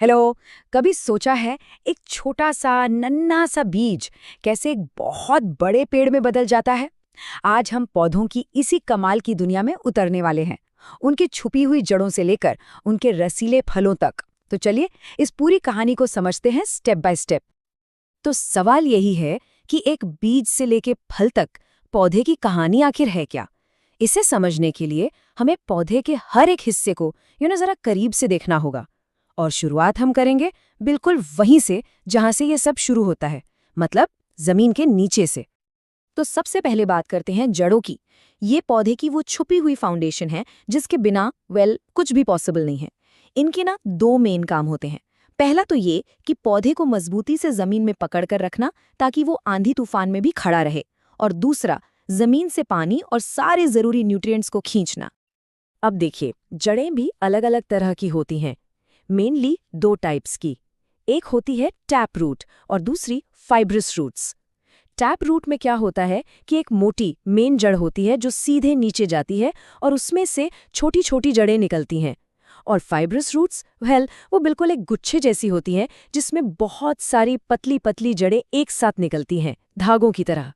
Hello. कभी सोचा है एक छोटा सा नन्हा सा बीज कैसे एक बहुत बड़े पेड़ में बदल जाता है? आज हम पौधों की इसी कमाल की दुनिया में उतरने वाले हैं, उनकी छुपी हुई जड़ों से लेकर उनके रसीले फलों तक। तो चलिए इस पूरी कहानी को समझते हैं स्टेप बाय स्टेप। तो सवाल यही है कि एक बीज से लेके फल तक पौधे की कहानी आखिर है क्या? इसे समझने के लिए हमें पौधे के हर एक हिस्से को जरा करीब से देखना होगा। और शुरुआत हम करेंगे बिल्कुल वहीं से जहां से ये सब शुरू होता है, मतलब जमीन के नीचे से। तो सबसे पहले बात करते हैं जड़ों की। ये पौधे की वो छुपी हुई फाउंडेशन है जिसके बिना कुछ भी पॉसिबल नहीं है। इनके ना दो मेन काम होते हैं। पहला तो ये कि पौधे को मजबूती से जमीन में पकड़ कर रखना ताकि वो आंधी तूफान में भी खड़ा रहे, और दूसरा जमीन से पानी और सारे जरूरी न्यूट्रिएंट्स को खींचना। अब देखिए, जड़ें भी अलग अलग तरह की होती हैं, मेनली दो टाइप्स की। एक होती है टैप रूट और दूसरी फाइब्रस रूट्स। टैप रूट में क्या होता है कि एक मोटी मेन जड़ होती है जो सीधे नीचे जाती है और उसमें से छोटी छोटी जड़ें निकलती हैं। और फाइब्रस रूट्स वो बिल्कुल एक गुच्छे जैसी होती हैं जिसमें बहुत सारी पतली पतली जड़ें एक साथ निकलती हैं, धागों की तरह।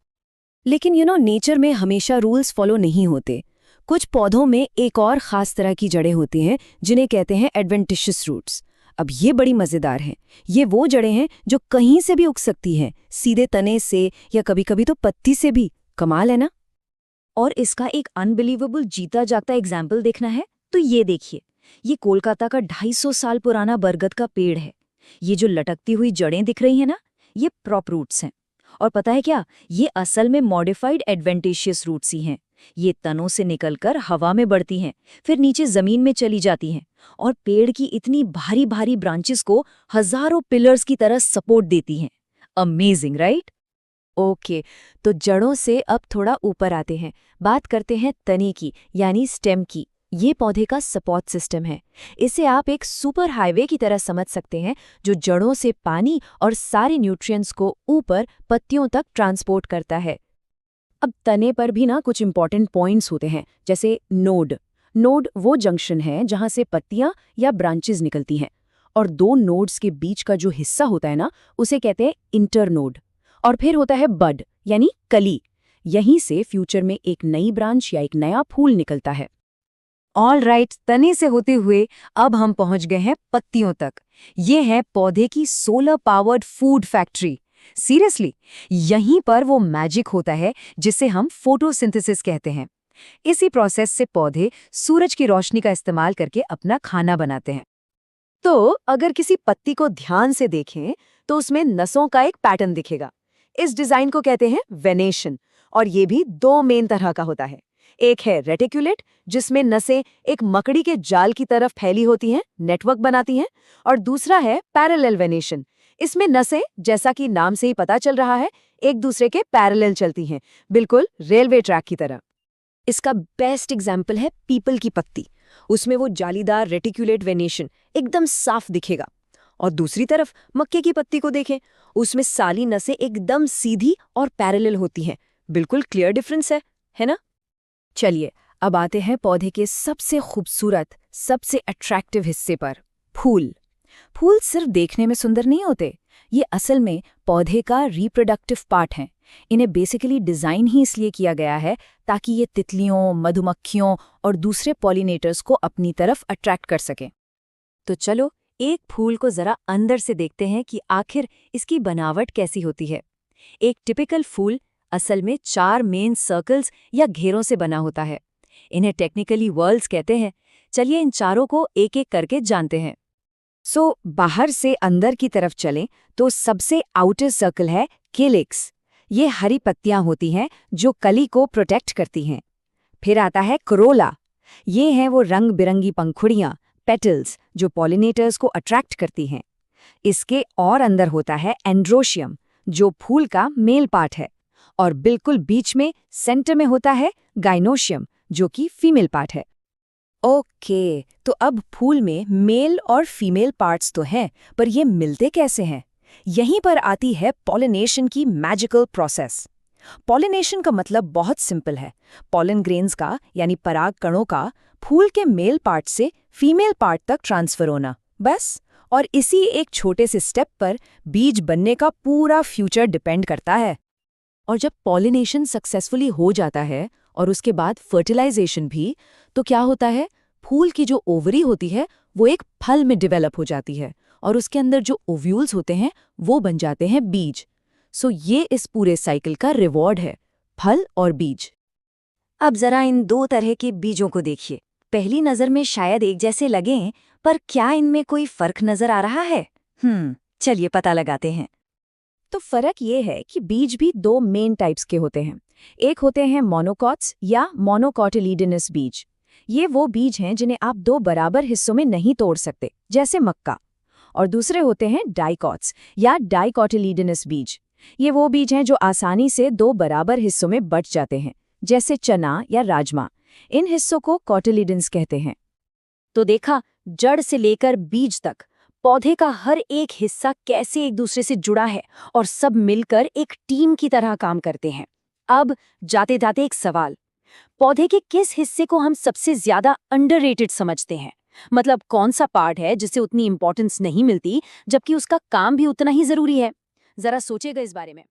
लेकिन नेचर में हमेशा रूल्स फॉलो नहीं होते। कुछ पौधों में एक और खास तरह की जड़ें होती हैं जिन्हें कहते हैं एडवेंटिशियस रूट्स। अब ये बड़ी मजेदार हैं। ये वो जड़ें हैं जो कहीं से भी उग सकती हैं, सीधे तने से या कभी कभी तो पत्ती से भी। कमाल है ना? और इसका एक अनबिलीवेबल जीता जागता एग्जाम्पल देखना है तो ये देखिए, ये कोलकाता का 250 साल पुराना बरगद का पेड़ है। ये जो लटकती हुई जड़ें दिख रही हैं ना, ये प्रॉप रूट्स हैं। और पता है क्या, ये असल में मॉडिफाइड एडवेंटिशियस रूट्स ही हैं। ये तनों से निकलकर हवा में बढ़ती हैं, फिर नीचे जमीन में चली जाती हैं और पेड़ की इतनी भारी भारी ब्रांचेस को हजारों पिलर्स की तरह सपोर्ट देती हैं। Amazing, right? ओके, तो जड़ों से अब थोड़ा ऊपर आते हैं। बात करते हैं तने की, यानी स्टेम की। ये पौधे का सपोर्ट सिस्टम है। इसे आप एक सुपर हाईवे की तरह समझ सकते हैं, जो जड़ों से पानी और सारे न्यूट्रिएंट्स को ऊपर पत्तियों तक ट्रांसपोर्ट करता है। अब तने पर भी ना कुछ इंपॉर्टेंट पॉइंट्स होते हैं, जैसे नोड। नोड वो जंक्शन है जहां से पत्तियां या ब्रांचेस निकलती हैं, और दो नोड्स के बीच का जो हिस्सा होता है ना, उसे कहते हैं इंटरनोड। और फिर होता है बड, यानी कली। यहीं से फ्यूचर में एक नई ब्रांच या एक नया फूल निकलता है। ऑल राइट, तने से होते हुए अब हम पहुंच गए हैं पत्तियों तक। ये है पौधे की solar powered food factory. Seriously, यहीं पर वो मैजिक होता है जिसे हम फोटोसिंथेसिस कहते हैं। इसी प्रोसेस से पौधे सूरज की रोशनी का इस्तेमाल करके अपना खाना बनाते हैं। तो अगर किसी पत्ती को ध्यान से देखें तो उसमें नसों का एक पैटर्न दिखेगा। इस डिजाइन को कहते हैं वेनेशन, और ये भी दो मेन तरह का होता है। एक है रेटिकुलेट, जिसमें नसें एक मकड़ी के जाल की तरफ फैली होती हैं, नेटवर्क बनाती हैं। और दूसरा है पैरेलल वेनेशन। इसमें नसें, जैसा कि नाम से ही पता चल रहा है, एक दूसरे के पैरेलल चलती हैं, बिल्कुल रेलवे ट्रैक की तरह। इसका बेस्ट एग्जाम्पल है पीपल की पत्ती। उसमें वो जालीदार रेटिकुलेट वेनेशन एकदम साफ दिखेगा। और दूसरी तरफ मक्के की पत्ती को देखें, उसमें साली नसें एकदम सीधी और पैरेलल होती हैं। बिल्कुल क्लियर डिफरेंस है ना? चलिए अब आते हैं पौधे के सबसे खूबसूरत, सबसे अट्रैक्टिव हिस्से पर, फूल। फूल सिर्फ देखने में सुंदर नहीं होते, ये असल में पौधे का रिप्रोडक्टिव पार्ट हैं। इन्हें बेसिकली डिज़ाइन ही इसलिए किया गया है ताकि ये तितलियों, मधुमक्खियों और दूसरे पॉलिनेटर्स को अपनी तरफ अट्रैक्ट कर सकें। तो चलो एक फूल को जरा अंदर से देखते हैं कि आखिर इसकी बनावट कैसी होती है। एक टिपिकल फूल असल में 4 मेन सर्कल्स या घेरों से बना होता है। इन्हें टेक्निकली वर्ल्स कहते हैं। चलिए इन चारों को एक एक करके जानते हैं। बाहर से अंदर की तरफ चलें तो सबसे आउटर सर्कल है केलिक्स। ये हरी पत्तियां होती हैं जो कली को प्रोटेक्ट करती हैं। फिर आता है कोरोला। ये हैं वो रंग बिरंगी पंखुड़ियां, पेटल्स, जो पॉलिनेटर्स को अट्रैक्ट करती हैं। इसके और अंदर होता है एंड्रोशियम, जो फूल का मेल पार्ट है। और बिल्कुल बीच में सेंटर में होता है गाइनोशियम, जो कि फीमेल पार्ट है। ओके, तो अब फूल में मेल और फीमेल पार्ट्स तो हैं, पर ये मिलते कैसे हैं? यहीं पर आती है पॉलिनेशन की मैजिकल प्रोसेस। पॉलिनेशन का मतलब बहुत सिंपल है। पॉलन ग्रेन्स का, यानी पराग कणों का, फूल के मेल पार्ट से फीमेल पार्ट तक ट्रांसफर होना, बस। और इसी एक छोटे से स्टेप पर बीज बनने का पूरा फ्यूचर डिपेंड करता है। और जब पॉलिनेशन सक्सेसफुली हो जाता है और उसके बाद फर्टिलाइजेशन भी, तो क्या होता है, फूल की जो ओवरी होती है वो एक फल में डेवलप हो जाती है और उसके अंदर जो ओव्यूल्स होते हैं वो बन जाते हैं बीज। सो ये इस पूरे साइकिल का रिवॉर्ड है, फल और बीज। अब जरा इन दो तरह के बीजों को देखिए। पहली नजर में शायद एक जैसे लगें, पर क्या इनमें कोई फर्क नजर आ रहा है? चलिए पता लगाते हैं। तो फर्क ये है कि बीज भी दो मेन टाइप्स के होते हैं। एक होते हैं मोनोकॉट्स या मोनोकॉटिलीडनस बीज। ये वो बीज हैं जिन्हें आप दो बराबर हिस्सों में नहीं तोड़ सकते, जैसे मक्का। और दूसरे होते हैं डाइकॉट्स या डाइकॉटिलीडनस बीज। ये वो बीज हैं जो आसानी से दो बराबर हिस्सों में बट जाते हैं, जैसे चना या राजमा। इन हिस्सों को कॉटिलीडन्स कहते हैं। तो देखा, जड़ से लेकर बीज तक पौधे का हर एक हिस्सा कैसे एक दूसरे से जुड़ा है और सब मिलकर एक टीम की तरह काम करते हैं। अब जाते जाते एक सवाल, पौधे के किस हिस्से को हम सबसे ज्यादा अंडररेटेड समझते हैं? मतलब कौन सा पार्ट है जिसे उतनी इंपॉर्टेंस नहीं मिलती, जबकि उसका काम भी उतना ही जरूरी है? जरा सोचेगा इस बारे में।